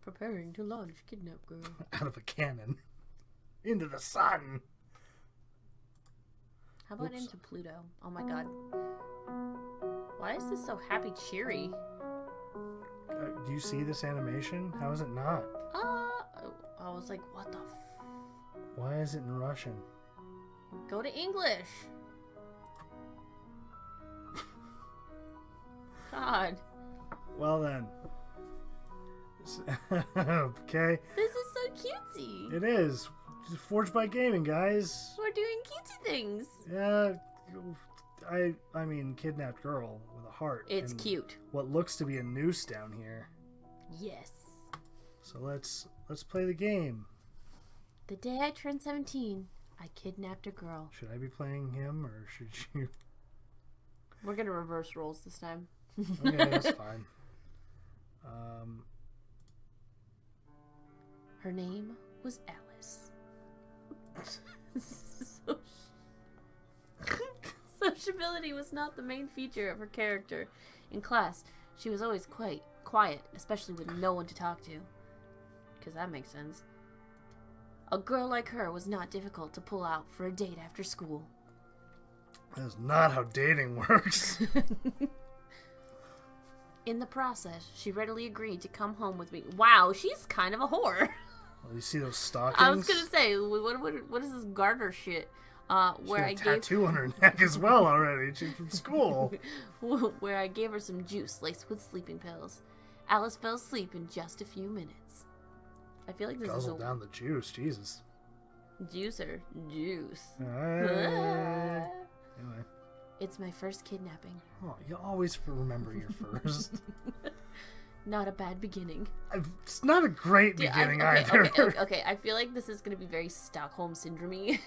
Preparing to launch kidnap girl. Out of a cannon. Into the sun. How about into Pluto? Oh my god. Why is this so happy cheery? Do you see this animation? How is it not? I was like, what the Why is it in Russian? Go to English. God. Well then. Okay. This is so cutesy. It is. Forged by Gaming, guys. We're doing cutesy things. Yeah. I mean, kidnapped girl with a heart. It's cute. What looks to be a noose down here. Yes. So let's play the game. The day I turned 17, I kidnapped a girl. Should I be playing him or should you? We're gonna reverse roles this time. Okay, that's fine. Her name was Alice. Sociability was not the main feature of her character. In class, she was always quite quiet, especially with no one to talk to. Because that makes sense. A girl like her was not difficult to pull out for a date after school. That's not how dating works. In the process, she readily agreed to come home with me. Wow, she's kind of a whore. Well, you see those stockings? I was gonna say, what is this garter shit? Where I gave a tattoo on her neck as well already. She's from school. Where I gave her some juice laced with sleeping pills. Alice fell asleep in just a few minutes. I feel like this Guzzle down the juice, Jesus. Juicer. Juice. Anyway. It's my first kidnapping. Oh, you always remember your first. Not a bad beginning. It's not a great beginning either. Okay, I feel like this is going to be very Stockholm Syndrome-y.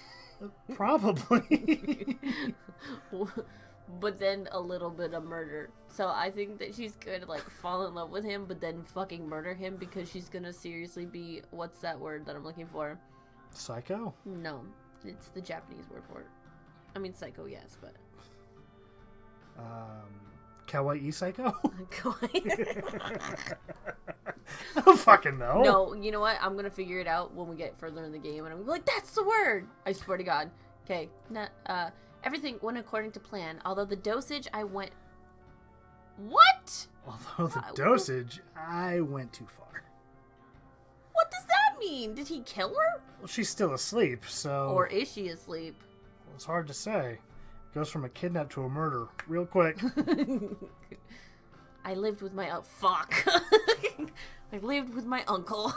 Probably. But then a little bit of murder. So I think that she's going to like fall in love with him, but then fucking murder him because she's going to seriously be, what's that word that I'm looking for? Psycho? No, it's the Japanese word for it. I mean, psycho, yes, but... Kawaii Psycho? Kawaii. I don't fucking know. No, you know what? I'm gonna figure it out when we get further in the game, and I'm gonna be like, that's the word! I swear to God. Okay, everything went according to plan, although the dosage I went... What? Although the dosage, I went too far. What does that mean? Did he kill her? Well, she's still asleep, so... Or is she asleep? Well, it's hard to say. Goes from a kidnap to a murder real quick. I lived with my... fuck. I lived with my uncle.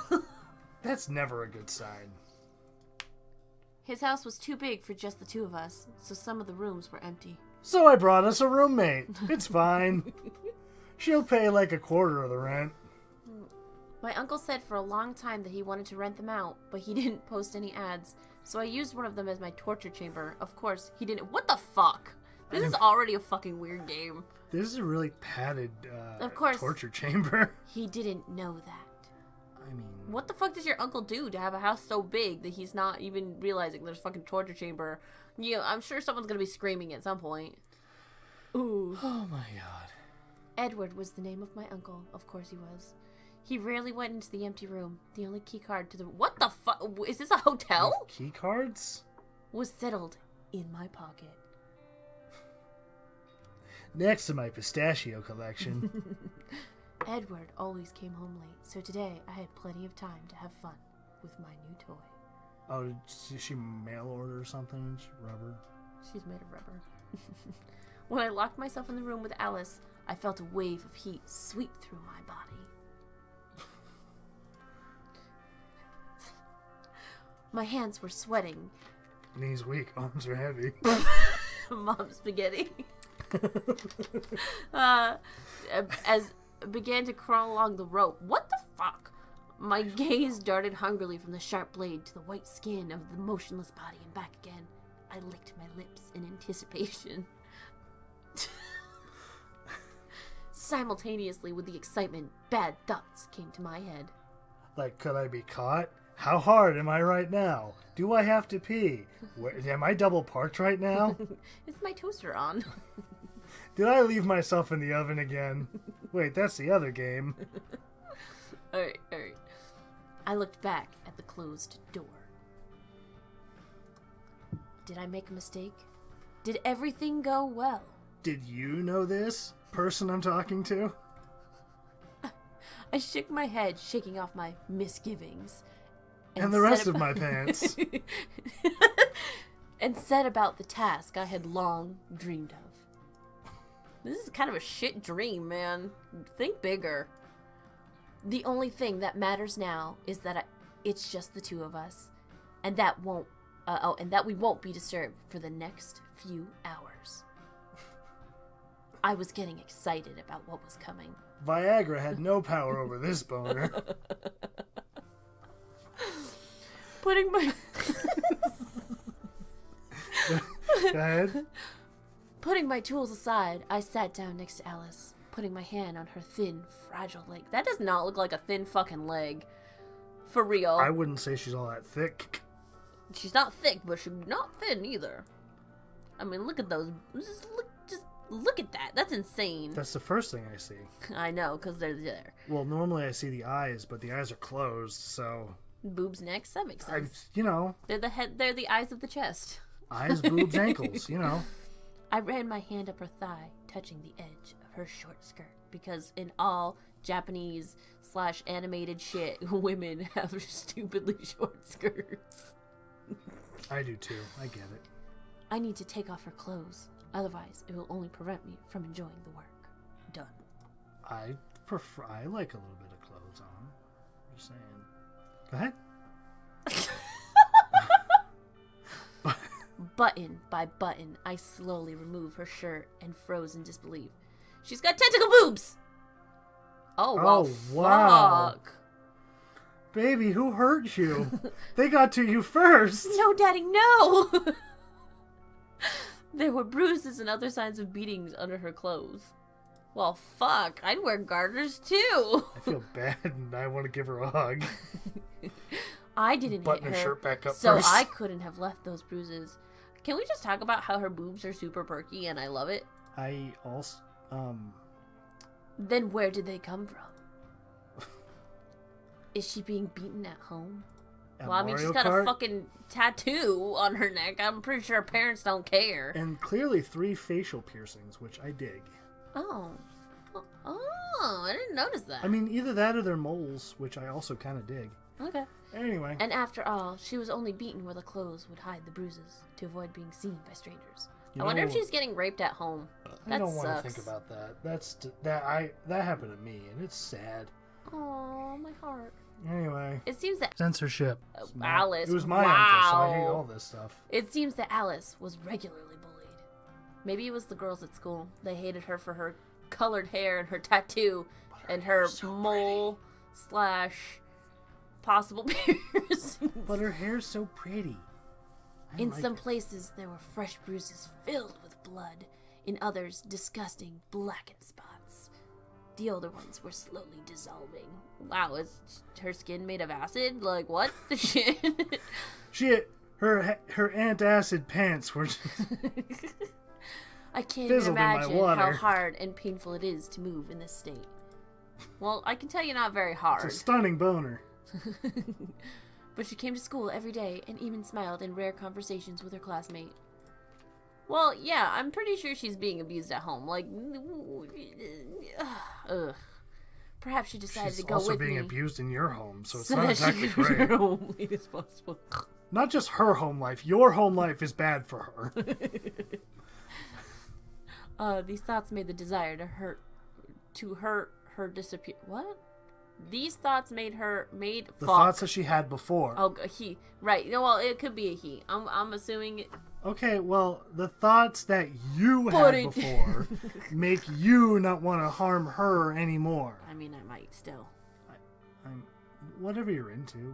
That's never a good sign. His house was too big for just the two of us, so some of the rooms were empty. So I brought us a roommate. It's fine. She'll pay like a quarter of the rent. My uncle said for a long time that he wanted to rent them out, but he didn't post any ads. So I used one of them as my torture chamber. Of course, he didn't... What the fuck? This is already a fucking weird game. This is a really padded of course, torture chamber. He didn't know that. I mean... What the fuck does your uncle do to have a house so big that he's not even realizing there's a fucking torture chamber? You know, I'm sure someone's gonna be screaming at some point. Ooh. Oh my god. Edward was the name of my uncle. Of course he was. He rarely went into the empty room. The only key card to the... What the fuck? Is this a hotel? Key cards? Was settled in my pocket. Next to my pistachio collection. Edward always came home late, so today I had plenty of time to have fun with my new toy. Oh, did she mail order or something? Rubber? She's made of rubber. When I locked myself in the room with Alice, I felt a wave of heat sweep through my body. My hands were sweating. Knees weak, arms are heavy. Mom spaghetti. As began to crawl along the rope. What the fuck? My gaze darted hungrily from the sharp blade to the white skin of the motionless body and back again. I licked my lips in anticipation. Simultaneously with the excitement, bad thoughts came to my head. Like, could I be caught? How hard am I right now? Do I have to pee? Am I double parked right now? Is my toaster on? Did I leave myself in the oven again? Wait, that's the other game. Alright. I looked back at the closed door. Did I make a mistake? Did everything go well? Did you know this person I'm talking to? I shook my head, shaking off my misgivings. And the rest of my pants. And set about the task I had long dreamed of. This is kind of a shit dream, man. Think bigger. The only thing that matters now is that it's just the two of us, and that we won't be disturbed for the next few hours. I was getting excited about what was coming. Viagra had no power over this boner. Putting my Go ahead. Putting my tools aside, I sat down next to Alice, putting my hand on her thin, fragile leg. That does not look like a thin fucking leg. For real. I wouldn't say she's all that thick. She's not thick, but she's not thin either. I mean, look at those. Just look at that. That's insane. That's the first thing I see. I know, because they're there. Well, normally I see the eyes, but the eyes are closed, so... Boobs next? That makes sense. They're the head. They're the eyes of the chest. Eyes, boobs, ankles, I ran my hand up her thigh, touching the edge of her short skirt. Because in all Japanese/animated shit, women have stupidly short skirts. I do too. I get it. I need to take off her clothes. Otherwise, it will only prevent me from enjoying the work. Done. I like a little bit of clothes on. Just saying. Go ahead. Button by button, I slowly remove her shirt and froze in disbelief. She's got tentacle boobs! Oh, well, wow. Fuck. Baby, who hurt you? They got to you first. No, Daddy, no! There were bruises and other signs of beatings under her clothes. Well, fuck, I'd wear garters too. I feel bad and I want to give her a hug. I didn't Button hit her her, shirt back up so first. I couldn't have left those bruises. Can we just talk about how her boobs are super perky and I love it? I also, Then where did they come from? Is she being beaten at home? Well, I mean, she's got a fucking tattoo on her neck. I'm pretty sure her parents don't care. And clearly 3 facial piercings, which I dig. Oh, I didn't notice that. I mean, either that or they're moles, which I also kind of dig. Okay. Anyway. And after all, she was only beaten where the clothes would hide the bruises to avoid being seen by strangers. I wonder if she's getting raped at home. I don't want to think about that. That happened to me, and it's sad. Oh, my heart. Anyway. It seems that Censorship. Alice. It was my wow. uncle, so I hate all this stuff. It seems that Alice was regularly bullied. Maybe it was the girls at school. They hated her for her colored hair and her tattoo and her mole / possible piercings. But her hair's so pretty. In some places, there were fresh bruises filled with blood. In others, disgusting blackened spots. The older ones were slowly dissolving. Wow, is her skin made of acid? Like, what the shit? Her antacid pants were just I can't even fizzled in my imagine water. how hard and painful it is to move in this state. Well, I can tell you not very hard. It's a stunning boner. But she came to school every day and even smiled in rare conversations with her classmate. Well, yeah, I'm pretty sure she's being abused at home. Like, ugh. Perhaps she decided to go with me. She's also being abused in your home, so it's so not that exactly she can great. her home late as possible. Not just her home life. Your home life is bad for her. These thoughts made the desire to hurt her disappear. What? These thoughts made the thoughts that she had before. Oh, he. Right. No, well, it could be a he. I'm assuming it. Okay, well, the thoughts that you had before make you not want to harm her anymore. I mean, I might still. I'm whatever you're into.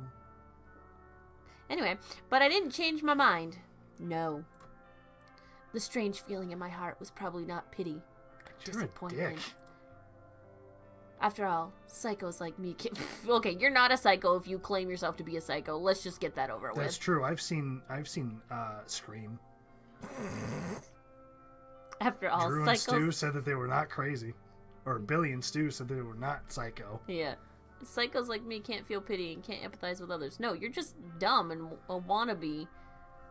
Anyway, but I didn't change my mind. No. The strange feeling in my heart was probably not pity, but You're disappointment. a dick. After all, psychos like me can... Okay, you're not a psycho if you claim yourself to be a psycho. Let's just get that over with. That's true. I've seen Scream. After all, Drew psychos... and Stu said that they were not crazy. Or Billy and Stu said they were not psycho. Yeah. Psychos like me can't feel pity and can't empathize with others. No, you're just dumb and a wannabe.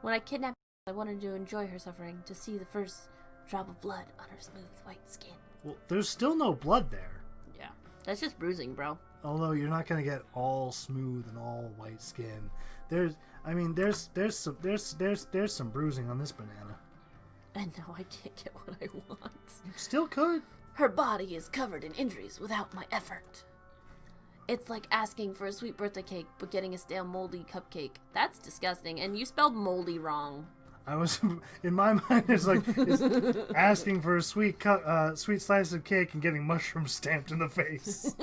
When I kidnapped her, I wanted to enjoy her suffering, to see the first drop of blood on her smooth white skin. Well, there's still no blood there. Yeah, that's just bruising, bro. Although you're not gonna get all smooth and all white skin. There's some bruising on this banana. And now I can't get what I want. You still could. Her body is covered in injuries without my effort. It's like asking for a sweet birthday cake, but getting a stale moldy cupcake. That's disgusting, and you spelled moldy wrong. I was, in my mind, it's asking for a sweet slice of cake and getting mushrooms stamped in the face.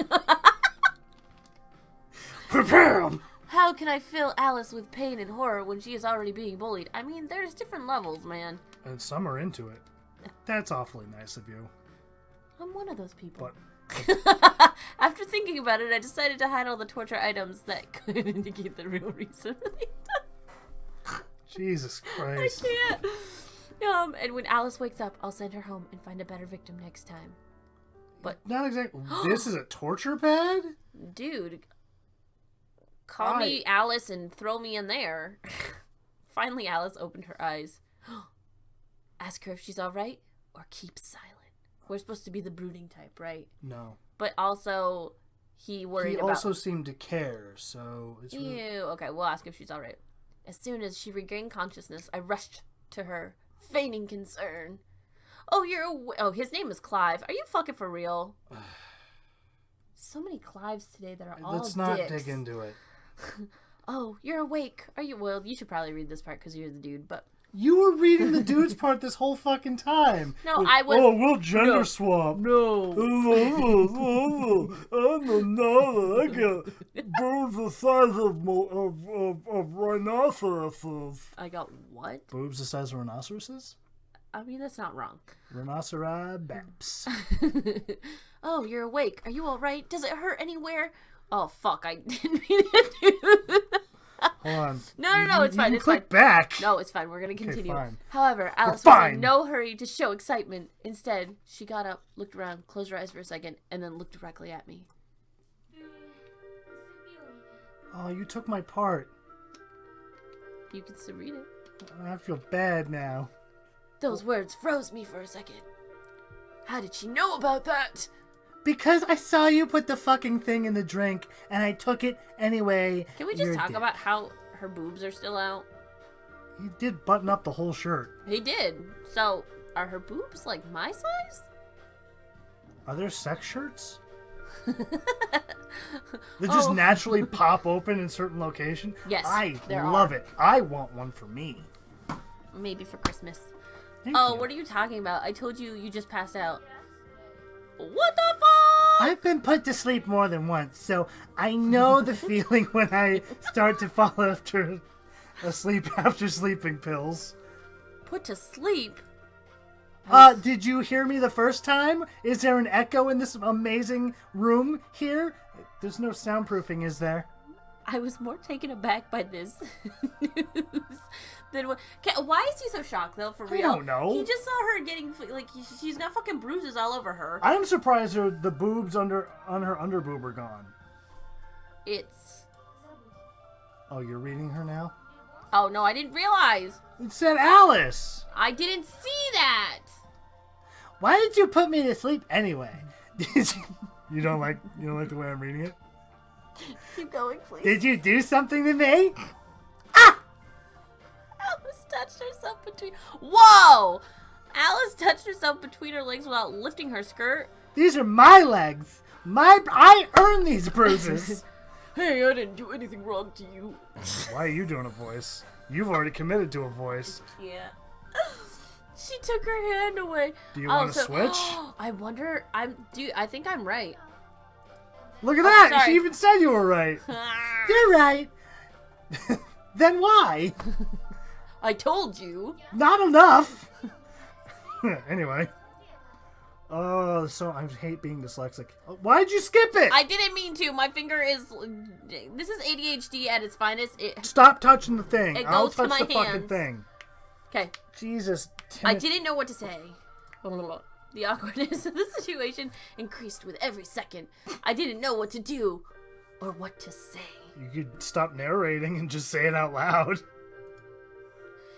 Prepare 'em! How can I fill Alice with pain and horror when she is already being bullied? I mean, there's different levels, man. And some are into it. That's awfully nice of you. I'm one of those people. But after thinking about it, I decided to hide all the torture items that could indicate the real reason for the Jesus Christ. I can't. And when Alice wakes up, I'll send her home and find a better victim next time. But not exactly. This is a torture pad? Dude, call me Alice and throw me in there. Finally, Alice opened her eyes. Ask her if she's all right, or keep silent. We're supposed to be the brooding type, right? No. But also, he worried about... He also seemed to care, so... It's Ew. really... Okay, we'll ask if she's all right. As soon as she regained consciousness, I rushed to her, feigning concern. Oh, his name is Clive. Are you fucking for real? So many Clives today that are all Let's not dicks. dig into it. Oh, you're awake. Are you? Well, you should probably read this part because you're the dude, but... You were reading the dude's part this whole fucking time. No, I was... Oh, we'll gender swap. No. I'm another. I got boobs the size of rhinoceroses. I got what? Boobs the size of rhinoceroses? I mean, that's not wrong. Rhinoceri baps. Oh, you're awake. Are you all right? Does it hurt anywhere? Oh, fuck. I didn't mean to do that. Hold on. No, it's fine. You It's click fine. back. No, it's fine. We're going to continue. Fine. However, Alice was fine. in no hurry to show excitement. Instead, she got up, looked around, closed her eyes for a second, and then looked directly at me. Oh, you took my part. You can still read it. I feel bad now. Those words froze me for a second. How did she know about that? Because I saw you put the fucking thing in the drink, and I took it anyway. Can we just talk about how her boobs are still out? He did button up the whole shirt. He did. So, are her boobs like my size? Are there sex shirts? They just naturally pop open in certain locations? Yes, I there love are. it. I want one for me. Maybe for Christmas. Thank Oh, you. what are you talking about? I told you you just passed out. What the fuck? I've been put to sleep more than once, so I know the feeling when I start to fall asleep after sleeping pills. Put to sleep? Did you hear me the first time? Is there an echo in this amazing room here? There's no soundproofing, is there? I was more taken aback by this news than what. Why is he so shocked, though, for real? I don't know. He just saw her getting, like, she's got fucking bruises all over her. I'm surprised the boobs on her underboob are gone. It's... Oh, you're reading her now? Oh, no, I didn't realize. It said Alice! I didn't see that. Why did you put me to sleep anyway? You don't like the way I'm reading it? Keep going, please. Did you do something to me? Alice touched herself between... Whoa! Alice touched herself between her legs without lifting her skirt. These are my legs. I earned these bruises. Hey, I didn't do anything wrong to you. Why are you doing a voice? You've already committed to a voice. Yeah. She took her hand away. Do you want to switch? I wonder... I think I'm right. Look at that! sorry. She even said you were right. You're right. Then why? I told you. Not enough. Anyway. Oh, so I hate being dyslexic. Why'd you skip it? I didn't mean to. My finger is... This is ADHD at its finest. Stop touching the thing. It I'll goes to touch my the fucking hands. thing. Okay. Jesus. I didn't know what to say. The awkwardness of the situation increased with every second. I didn't know what to do. or what to say. You could stop narrating and just say it out loud.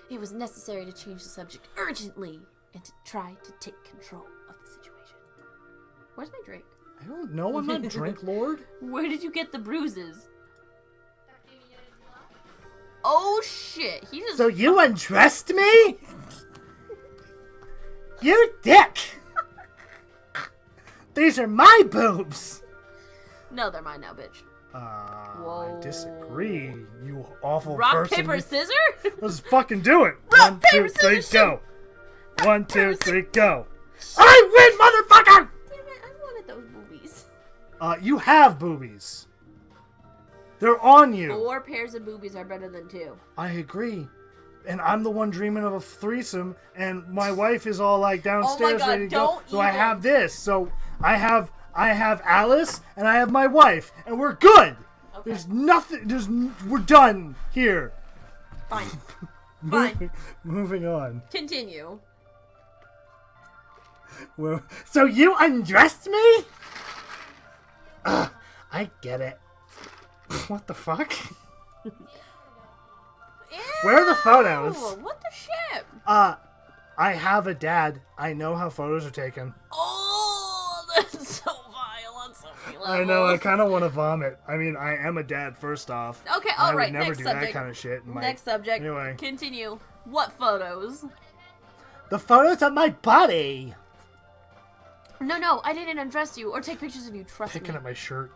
It was necessary to change the subject urgently and to try to take control of the situation. Where's my drink? I don't know. I'm not Drink Lord. Where did you get the bruises? Oh shit! He just. So you undressed me? You dick! These are my boobs! No, they're mine now, bitch. I disagree, you awful Rock, person. paper, scissors? Let's fucking do it! Rock, 1, paper, 2, 3, scissors, go! shoot! 1, 2, 3, go! I win, motherfucker! Damn it, I wanted those boobies. You have boobies. They're on you. 4 pairs of boobies are better than 2. I agree. And I'm the one dreaming of a threesome, and my wife is all like downstairs God, ready to go. don't So I even. have this. So I have Alice, and I have my wife, and we're good. Okay. There's nothing. We're done here. Fine. Fine. Moving on. Continue. Well, so you undressed me? I get it. What the fuck? Where are the photos? What the shit? I have a dad. I know how photos are taken. Oh, that's so vile on so many levels. I know. I kind of want to vomit. I mean, I am a dad. First off. Okay, I all would right. never Next do subject. that kind of shit. Next subject. Anyway. Continue. What photos? The photos of my body. No, I didn't undress you or take pictures of you. Trust Picking me. at my shirt.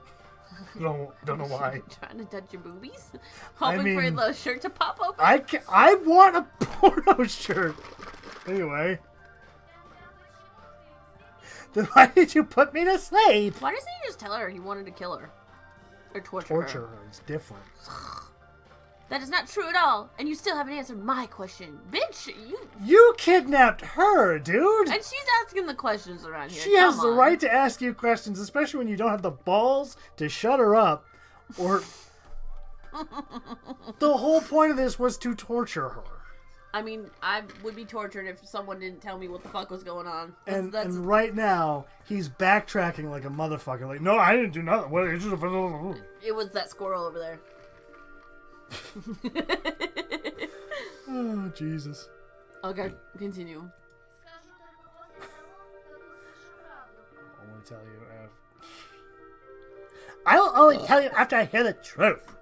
Don't know why. Trying to touch your boobies? Hoping for mean, the shirt to pop open? I want a porno shirt. Anyway. Then why did you put me to sleep? Why doesn't he just tell her he wanted to kill her? Or torture Torture her? her is different. That is not true at all, and you still haven't answered my question. Bitch, You kidnapped her, dude. And she's asking the questions around here. She has Come the on. right to ask you questions, especially when you don't have the balls to shut her up. Or the whole point of this was to torture her. I mean, I would be tortured if someone didn't tell me what the fuck was going on. And right now, he's backtracking like a motherfucker. Like, no, I didn't do nothing. What? It was that squirrel over there. Oh, Jesus. Okay, continue. I'll only tell you I will only tell you after I hear the truth.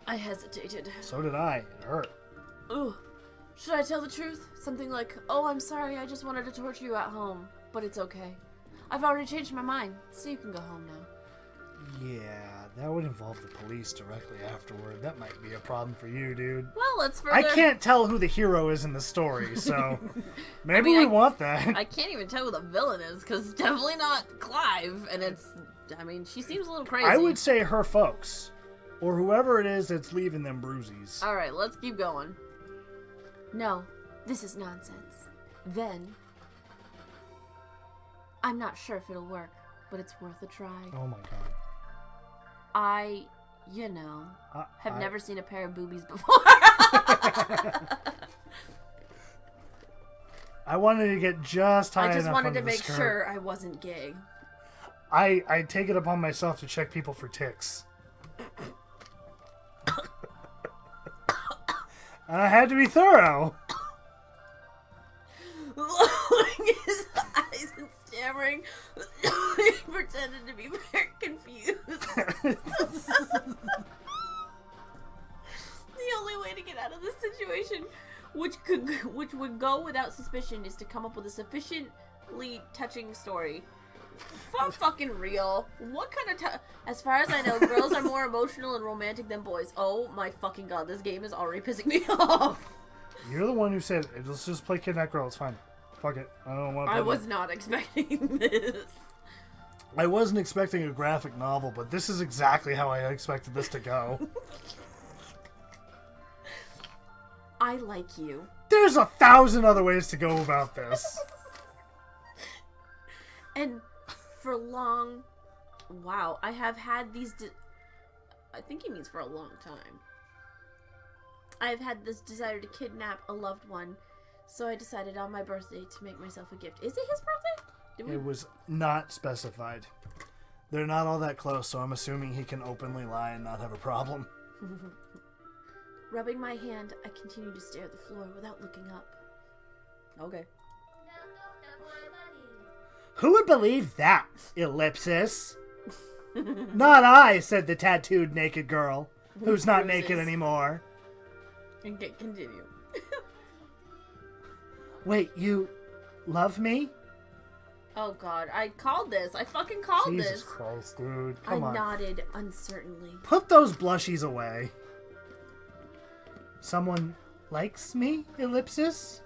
I hesitated. So did I. It hurt. Ooh. Should I tell the truth? Something like, oh, I'm sorry, I just wanted to torture you at home. But it's okay. I've already changed my mind, so you can go home now. Yeah, that would involve the police directly afterward. That might be a problem for you, dude. Well, let's further... I can't tell who the hero is in the story, so maybe we want that. I can't even tell who the villain is, because it's definitely not Clive, and it's... I mean, she seems a little crazy. I would say her folks, or whoever it is that's leaving them bruisies. Alright, let's keep going. No, this is nonsense. Then... I'm not sure if it'll work, but it's worth a try. Oh my god. I, you know, have never seen a pair of boobies before. I wanted to get just high enough I just wanted under to the make skirt. sure I wasn't gay. I take it upon myself to check people for ticks. And I had to be thorough. Lowering his eyes and stammering, he pretended to be very confused. The only way to get out of this situation, which would go without suspicion, is to come up with a sufficiently touching story. For fucking real. What kind of as far as I know, girls are more emotional and romantic than boys. Oh my fucking god, this game is already pissing me off. You're the one who said, let's just play Kidnap Girl, it's fine. Fuck it. I don't want to play I was not expecting this. I wasn't expecting a graphic novel, but this is exactly how I expected this to go. I like you. There's 1,000 other ways to go about this. And for long... Wow, I have had these... I think he means for a long time. I have had this desire to kidnap a loved one, so I decided on my birthday to make myself a gift. Is it his birthday? It was not specified. They're not all that close, so I'm assuming he can openly lie and not have a problem. Rubbing my hand, I continue to stare at the floor without looking up. Okay. Who would believe that, Ellipsis? Not I, said the tattooed naked girl, who's not naked anymore. And continue. Wait, you love me? Oh god, I called this. I fucking called Jesus this. Christ, dude. Come I on. nodded uncertainly. Put those blushies away. Someone likes me, Ellipsis?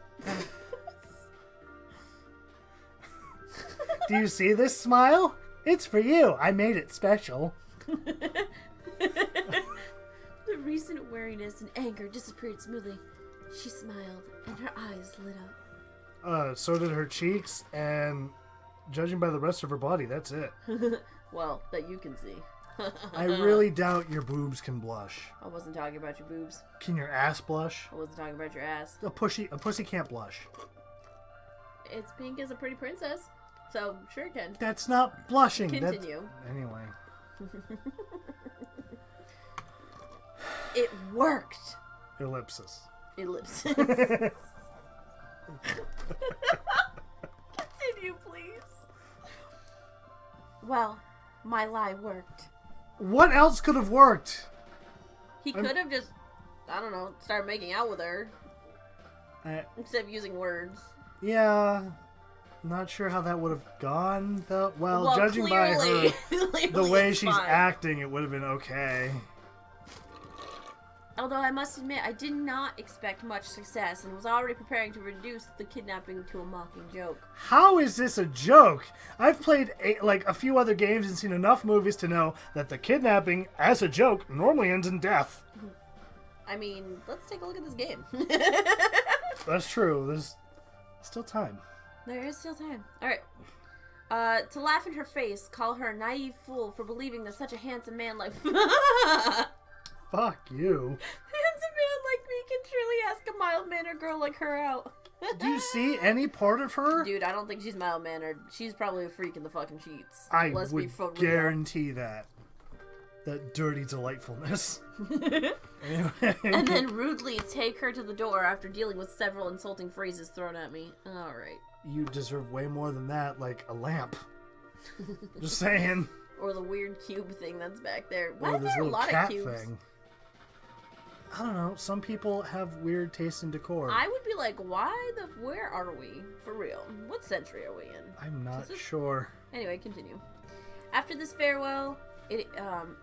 Do you see this smile? It's for you. I made it special. The recent wariness and anger disappeared smoothly. She smiled, and her eyes lit up. So did her cheeks, and judging by the rest of her body, that's it. Well, that you can see. I really doubt your boobs can blush. I wasn't talking about your boobs. Can your ass blush? I wasn't talking about your ass. A pussy can't blush. It's pink as a pretty princess, so sure it can. That's not blushing. Continue. Anyway. It worked. Ellipsis. Ellipsis. Continue, please. Well, my lie worked. What else could have worked? He could have just, I don't know, started making out with her instead of using words. Yeah. Not sure how that would have gone, though. Well, judging by her, the way she's acting, it would have been okay. Although I must admit, I did not expect much success and was already preparing to reduce the kidnapping to a mocking joke. How is this a joke? I've played a few other games and seen enough movies to know that the kidnapping, as a joke, normally ends in death. I mean, let's take a look at this game. That's true. There's still time. There is still time. Alright. To laugh in her face, call her a naive fool for believing that such a handsome man like... Fuck you. Handsome man like me can truly ask a mild-mannered girl like her out. Do you see any part of her? Dude, I don't think she's mild-mannered. She's probably a freak in the fucking sheets. I Let's would be for real. guarantee that. That dirty delightfulness. And then rudely take her to the door after dealing with several insulting phrases thrown at me. Alright. You deserve way more than that, like a lamp. Just saying. Or the weird cube thing that's back there. Why Or are this there a little lot cat of cubes? thing. I don't know. Some people have weird taste in decor. I would be like, where are we? For real. What century are we in? I'm not sure. Anyway, continue. After this farewell, it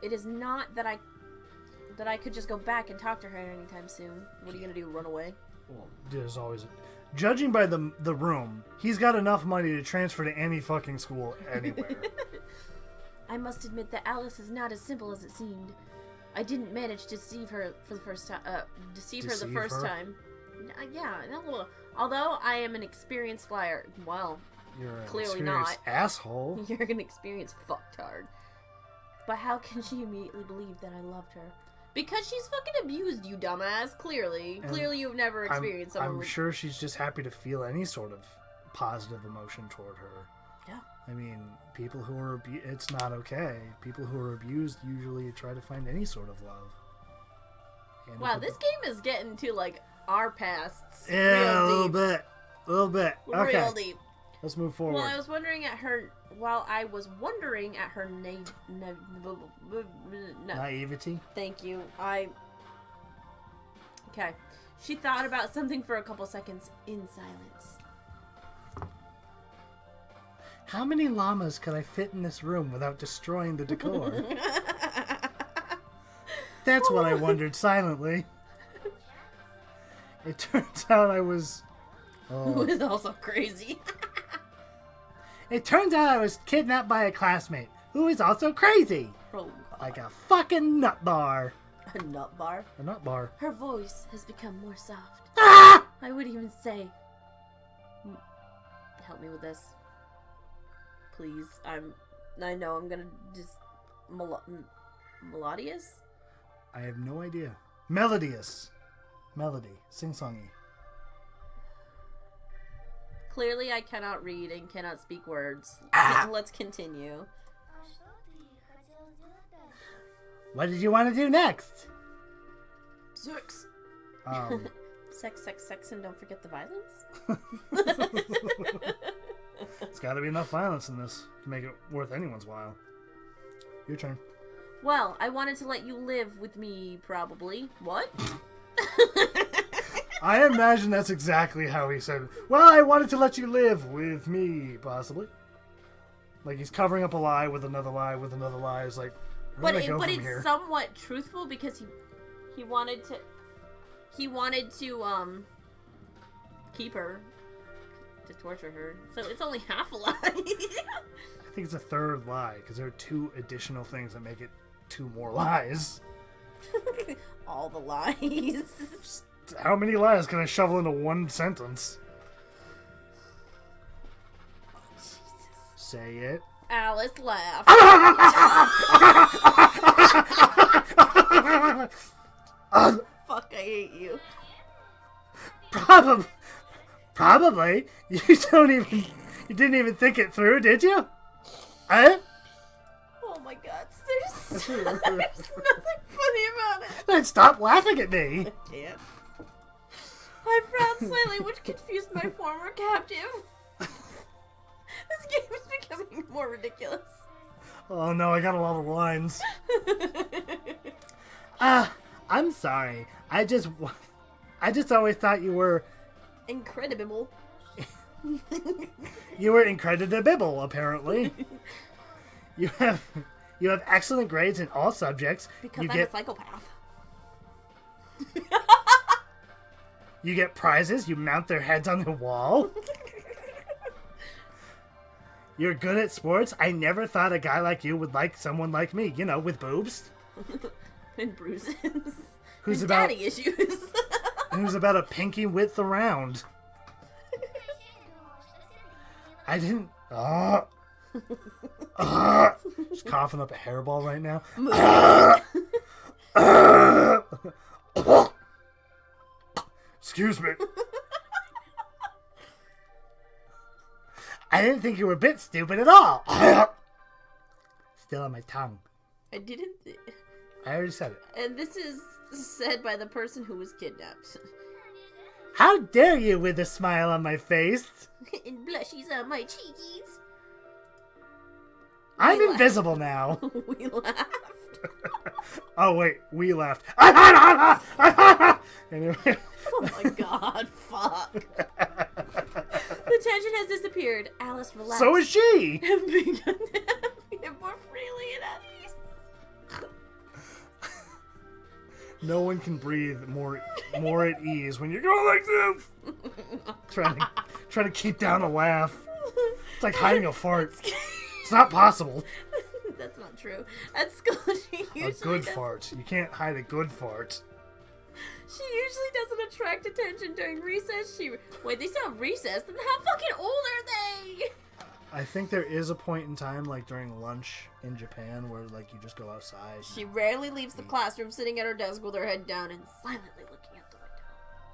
is not that I could just go back and talk to her anytime soon. What are you gonna do, run away? Well, there's always... Judging by the room, he's got enough money to transfer to any fucking school anywhere. I must admit that Alice is not as simple as it seemed. I didn't manage to deceive her for the first time. Deceive her the first time. Yeah, no, although I am an experienced liar. Well, You're an clearly experienced not. asshole. You're an experienced fucktard. But how can she immediately believe that I loved her? Because she's fucking abused you, dumbass. Clearly. And Clearly you've never experienced someone I'm with... sure she's just happy to feel any sort of positive emotion toward her. Yeah. I mean, people who are it's not okay. People who are abused usually try to find any sort of love. And Wow, this game is getting to, like, our pasts. Yeah, real a deep. little bit. Okay, Real deep. let's move forward. Well, I was wondering at her Naivety. Thank you. Okay. She thought about something for a couple seconds in silence. How many llamas could I fit in this room without destroying the decor? That's what I wondered silently. It turns out I was... Who is also crazy. It turns out I was kidnapped by a classmate who is also crazy. Oh, God. Like a fucking nut bar. A nut bar? A nut bar. Her voice has become more soft. Ah! I would even say... Help me with this. Please. I know I'm gonna just... Melodious? I have no idea. Melodious. Melody. Sing-songy. Clearly I cannot read and cannot speak words. Let's continue. What did you want to do next? Sex. Sex, and don't forget the violence. It's got to be enough violence in this to make it worth anyone's while. Your turn. Well, I wanted to let you live with me, probably. What? I imagine that's exactly how he said it. Well, I wanted to let you live with me, possibly. Like he's covering up a lie with another lie with another lie. It's like, where do I go from it's here? somewhat truthful because he wanted to keep her, to torture her. So it's only half a lie. I think it's a third lie because there are 2 additional things that make it 2 more lies. All the lies. How many lies can I shovel into one sentence? Oh, Jesus. Say it. Alice laughed. Fuck, I hate you. Probably. You didn't even think it through, did you? Eh? Oh my god, there's nothing funny about it. Then stop laughing at me. I can't. I frowned slightly, which confused my former captive. This game is becoming more ridiculous. Oh no, I got a lot of lines. I'm sorry. I just always thought you were Incredible. You were incredible, apparently. You have excellent grades in all subjects. Because I'm a psychopath. You get prizes. You mount their heads on the wall. You're good at sports. I never thought a guy like you would like someone like me, with boobs. And bruises. Who's and about daddy issues. Who's about a pinky width around. I didn't... Just coughing up a hairball right now. Excuse me. I didn't think you were a bit stupid at all. Still on my tongue. I didn't... I already said it. And this is said by the person who was kidnapped. How dare you with a smile on my face? And blushies on my cheekies. I'm invisible now. We laughed. Oh wait, we laughed. Anyway. Oh my god, fuck. The tension has disappeared. Alice relaxed. So is she! And began to breathe more freely and at ease. No one can breathe more at ease when you're going like this. trying to keep down a laugh. It's like hiding a fart. It's not possible. That's not true. At school, she usually A good fart. You can't hide a good fart. She usually doesn't attract attention during recess. Wait, they still have recess? Then how fucking old are they? I think there is a point in time, like during lunch in Japan, where like you just go outside. She rarely leaves the classroom, sitting at her desk with her head down and silently looking out the window.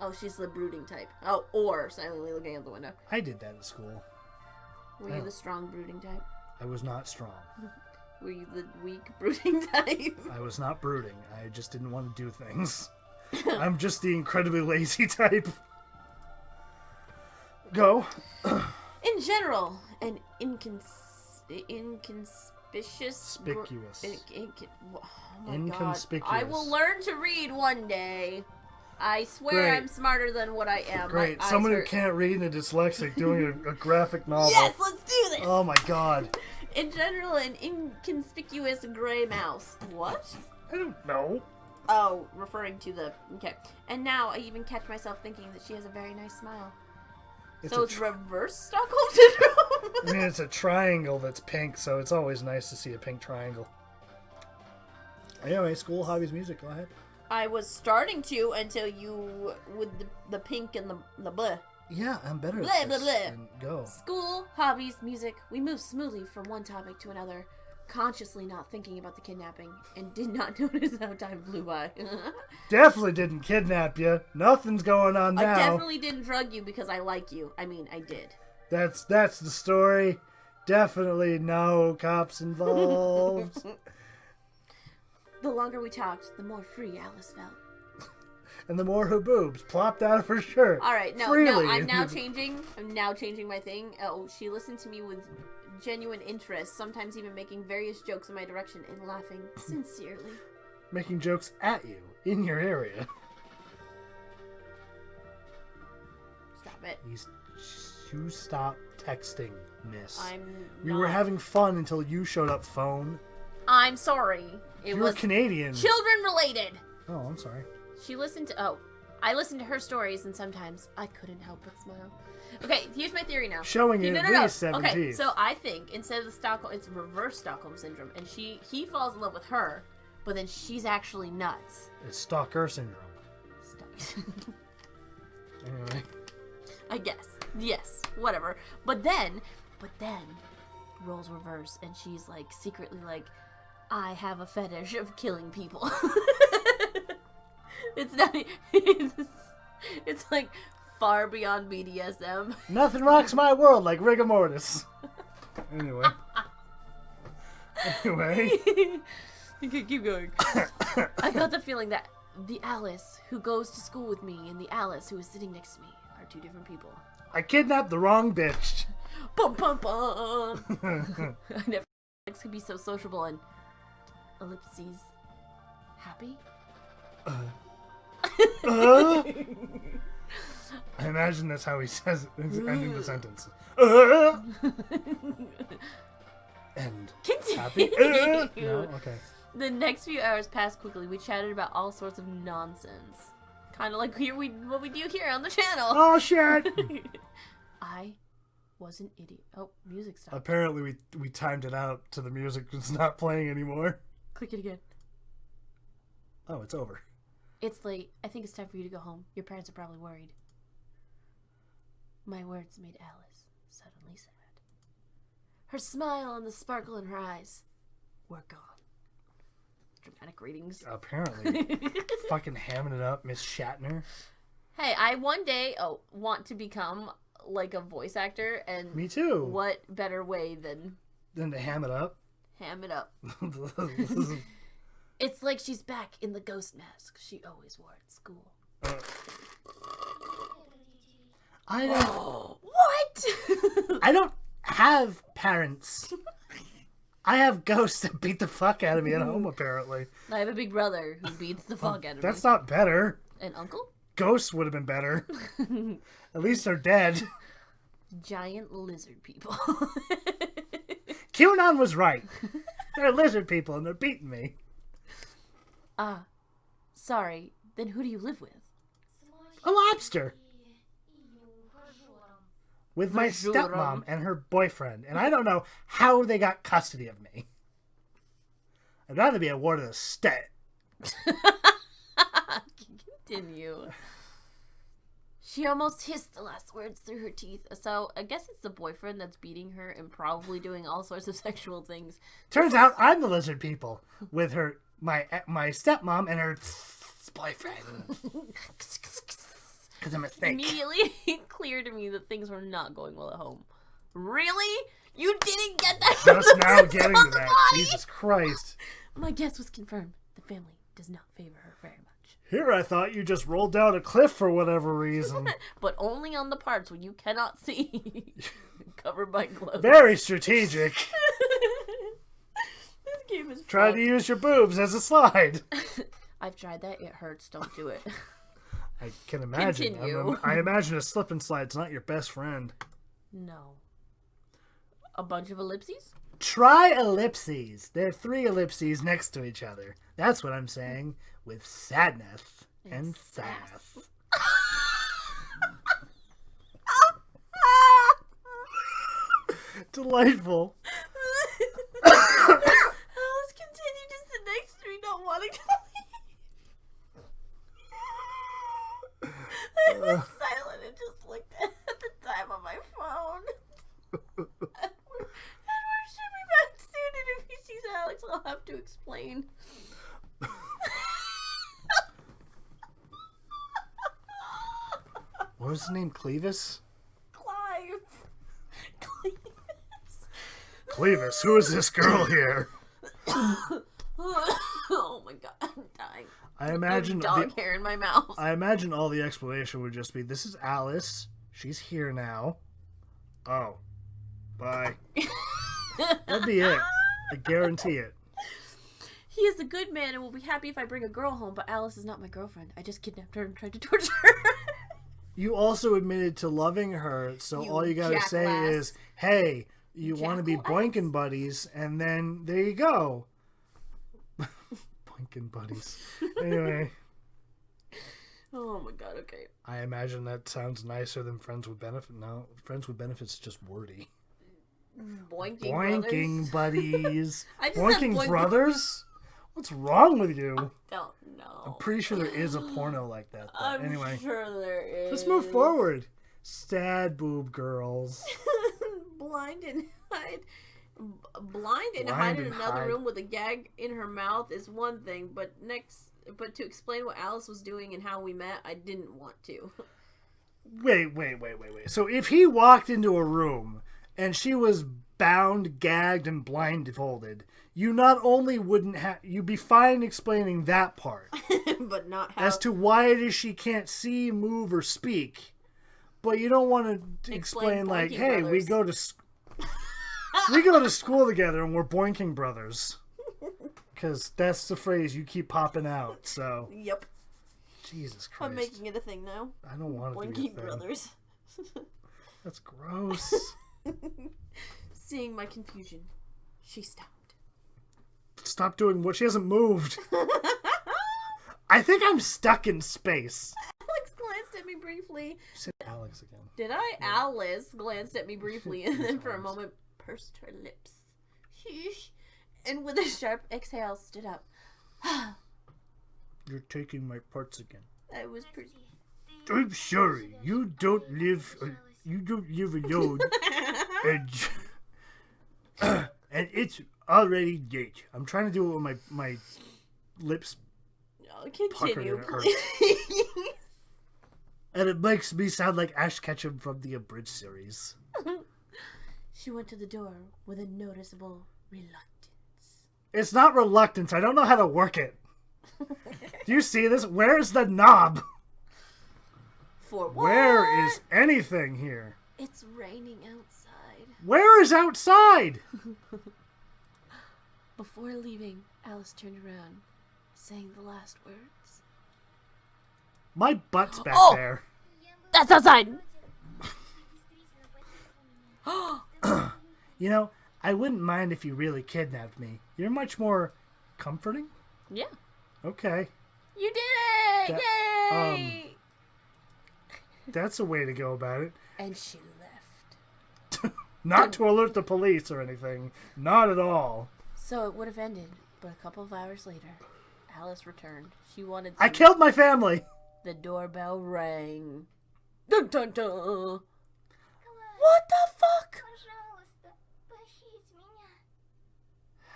Oh, she's the brooding type. Oh, or silently looking out the window. I did that at school. Were you the strong brooding type? I was not strong. Were you the weak brooding type? I was not brooding. I just didn't want to do things. I'm just the incredibly lazy type. Go. In general, an inconspicuous... Conspicuous. Oh my Inconspicuous. God. I will learn to read one day. I swear Great. I'm smarter than what I am. Great. My eyes Someone who hurt. can't read and a dyslexic doing a graphic novel. Yes, let's do this! Oh my god. In general, an inconspicuous gray mouse. What? I don't know. Oh, referring to the... Okay. And now I even catch myself thinking that she has a very nice smile. So it's reverse Stockholm Syndrome? I mean, it's a triangle that's pink, so it's always nice to see a pink triangle. Anyway, school, hobbies, music, go ahead. I was starting to until you, with the pink and the bleh. Yeah, I'm better Blah, at blah, this. blah. And go. School, hobbies, music. We moved smoothly from one topic to another, consciously not thinking about the kidnapping, and did not notice how time flew by. Definitely didn't kidnap you. Nothing's going on now. I definitely didn't drug you because I like you. I mean, I did. That's the story. Definitely no cops involved. The longer we talked, the more free Alice felt. And the more her boobs plopped out of her shirt. All right, no, freely. I'm now changing my thing. Oh, she listened to me with genuine interest, sometimes even making various jokes in my direction and laughing sincerely. Making jokes at you in your area. Stop it. You stop texting, miss. We not. were having fun until you showed up, phone. I'm sorry. It You was were Canadian. children related. Oh, I'm sorry. She listened to... I listened to her stories, and sometimes I couldn't help but smile. Okay, here's my theory now. Showing you at least 17. Okay, so I think instead of the Stockholm... It's reverse Stockholm Syndrome, and he falls in love with her, but then she's actually nuts. It's Stalker Syndrome. Anyway. I guess. Yes, whatever. But then, roles reverse, and she's, like, secretly like, I have a fetish of killing people. It's not... It's like far beyond BDSM. Nothing rocks my world like rigor mortis. Anyway. You can keep going. I got the feeling that the Alice who goes to school with me and the Alice who is sitting next to me are two different people. I kidnapped the wrong bitch. Bum bum bum. I never Alex could be so sociable and ellipses happy. I imagine that's how he says it, ending the sentence. And happy? No? Okay. The next few hours passed quickly. We chatted about all sorts of nonsense. Kind of like what we do here on the channel. Oh, shit! I was an idiot. Oh, music stopped. Apparently we timed it out to the music was not playing anymore. Click it again. Oh, it's over. It's late. I think it's time for you to go home. Your parents are probably worried. My words made Alice suddenly sad. Her smile and the sparkle in her eyes were gone. Dramatic readings. Apparently. Fucking hamming it up, Miss Shatner. Hey, I one day want to become like a voice actor, and me too. What better way than to ham it up? Ham it up. It's like she's back in the ghost mask she always wore at school. I don't... What? I don't have parents. I have ghosts that beat the fuck out of me at home, apparently. I have a big brother who beats the fuck out of me. That's not better. An uncle? Ghosts would have been better. At least they're dead. Giant lizard people. QAnon was right. They're lizard people and they're beating me. Sorry. Then who do you live with? A lobster. With my stepmom and her boyfriend. And I don't know how they got custody of me. I'd rather be a ward of the state. Continue. She almost hissed the last words through her teeth. So I guess it's the boyfriend that's beating her and probably doing all sorts of sexual things. Turns out I'm the lizard people with her, my stepmom and her boyfriend. Because I'm a snake. Immediately clear to me that things were not going well at home. Really? You didn't get that from Just the now getting to that. Jesus Christ. My guess was confirmed. The family does not favor her very much. Here I thought you just rolled down a cliff for whatever reason. But only on the parts where you cannot see. Covered by gloves. Very strategic. This game is Try fun. to use your boobs as a slide. I've tried that. It hurts. Don't do it. I can imagine. Continue. I imagine a slip and slide's not your best friend. No. A bunch of ellipses? Try ellipses. There are 3 ellipses next to each other. That's what I'm saying. With sadness and sass. Delightful. Alice continued to sit next to me, not wanting to leave. I was silent and just looked at the time on my phone. Edward should be back soon, and if he sees Alex, I'll have to explain. What was his name? Clevis? Clive. Clevis, who is this girl here? Oh my I imagine dog hair in my mouth. I imagine all the explanation would just be, this is Alice. She's here now. Oh. Bye. That'd be it. I guarantee it. He is a good man and will be happy if I bring a girl home, but Alice is not my girlfriend. I just kidnapped her and tried to torture her. You also admitted to loving her, so all you gotta say is, hey, you want to be boinking buddies, and then there you go. Boinking buddies. Anyway. Oh my god, okay. I imagine that sounds nicer than Friends with Benefits. No, Friends with Benefits is just wordy. Boinking buddies. I just Boinking said brothers? What's wrong with you? I don't know. I'm pretty sure there is a porno like that. I'm sure there is. Let's move forward. Sad boob girls. Blind and hide in another room with a gag in her mouth is one thing, but to explain what Alice was doing and how we met, I didn't want to. Wait. So if he walked into a room and she was bound, gagged, and blindfolded, you not only wouldn't have... You'd be fine explaining that part. But not how... As to why it is she can't see, move, or speak. But you don't want to explain like, hey, brothers. we go to school together and we're boinking brothers. Because that's the phrase you keep popping out, so... Yep. Jesus Christ. I'm making it a thing now. I don't want it to be a thing. Boinking brothers. That's gross. Seeing my confusion, she stopped. Stop doing what? She hasn't moved. I think I'm stuck in space. Alex glanced at me briefly. You said Alex again. Did I? Yeah. Alice glanced at me briefly and then for a moment pursed her lips. Sheesh. And with a sharp exhale stood up. You're taking my parts again. I was pretty... I'm sorry. You don't live alone. And it's already late. I'm trying to do it with my lips. Oh, continue, please. And it makes me sound like Ash Ketchum from the Abridged series. She went to the door with a noticeable reluctance. It's not reluctance. I don't know how to work it. Do you see this? Where's the knob? For what? Where is anything here? It's raining outside. Where is outside? Before leaving, Alice turned around, saying the last words. My butt's back there. That's outside! You know, I wouldn't mind if you really kidnapped me. You're much more comforting. Yeah. Okay. You did it! Yay! That's a way to go about it. And she left. Not to alert the police or anything. Not at all. So it would have ended, but a couple of hours later, Alice returned. She wanted I killed my family! The doorbell rang. Dun dun dun! What the fuck?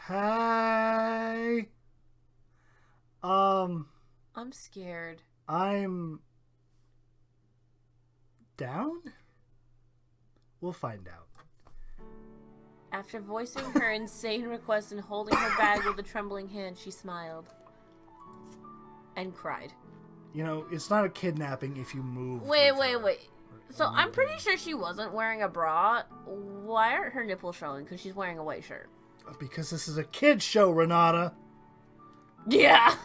Hi. I'm scared. I'm down? We'll find out. After voicing her insane request and holding her bag with a trembling hand, she smiled. And cried. You know, it's not a kidnapping if you move. Wait. So I'm pretty sure she wasn't wearing a bra. Why aren't her nipples showing? Because she's wearing a white shirt. Because this is a kid's show, Renata. Yeah.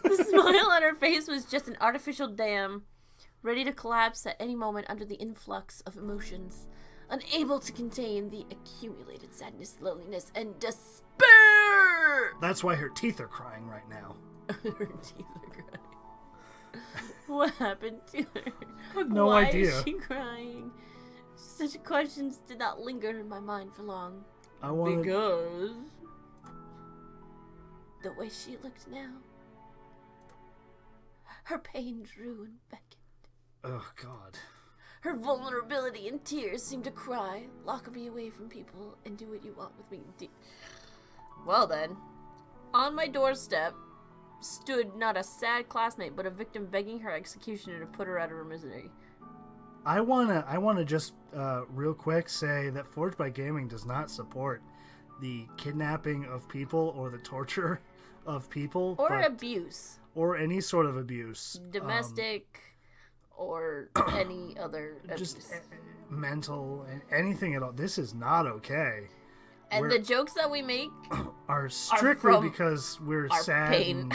The smile on her face was just an artificial dam, ready to collapse at any moment under the influx of emotions, unable to contain the accumulated sadness, loneliness, and despair. That's why her teeth are crying right now. Her teeth are crying. What happened to her? I have no Why idea. Is she crying? Such questions did not linger in my mind for long. Because the way she looked now, her pain drew and beckoned. Oh, God. Her vulnerability and tears seemed to cry, lock me away from people and do what you want with me. Well then, on my doorstep stood not a sad classmate, but a victim begging her executioner to put her out of her misery. I wanna just real quick say that Forged by Gaming does not support the kidnapping of people or the torture of people. Or abuse. Or any sort of abuse. Domestic or any other abuse. Just mental, anything at all. This is not okay. And the jokes that we make are strictly because we're sad. Pain.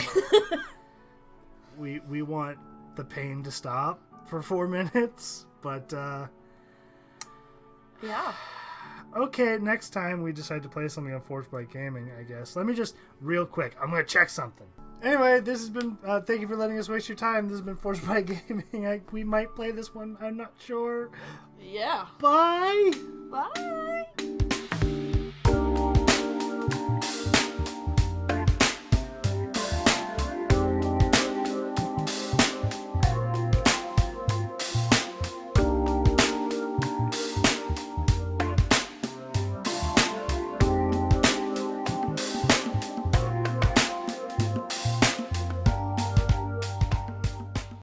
And we want the pain to stop for 4 minutes. But, yeah. Okay, next time we decide to play something on Forge Bright Gaming, I guess. Let me just, real quick, I'm going to check something. Anyway, this has been, thank you for letting us waste your time. This has been Forge Bright Gaming. We might play this one, I'm not sure. Yeah. Bye! Bye!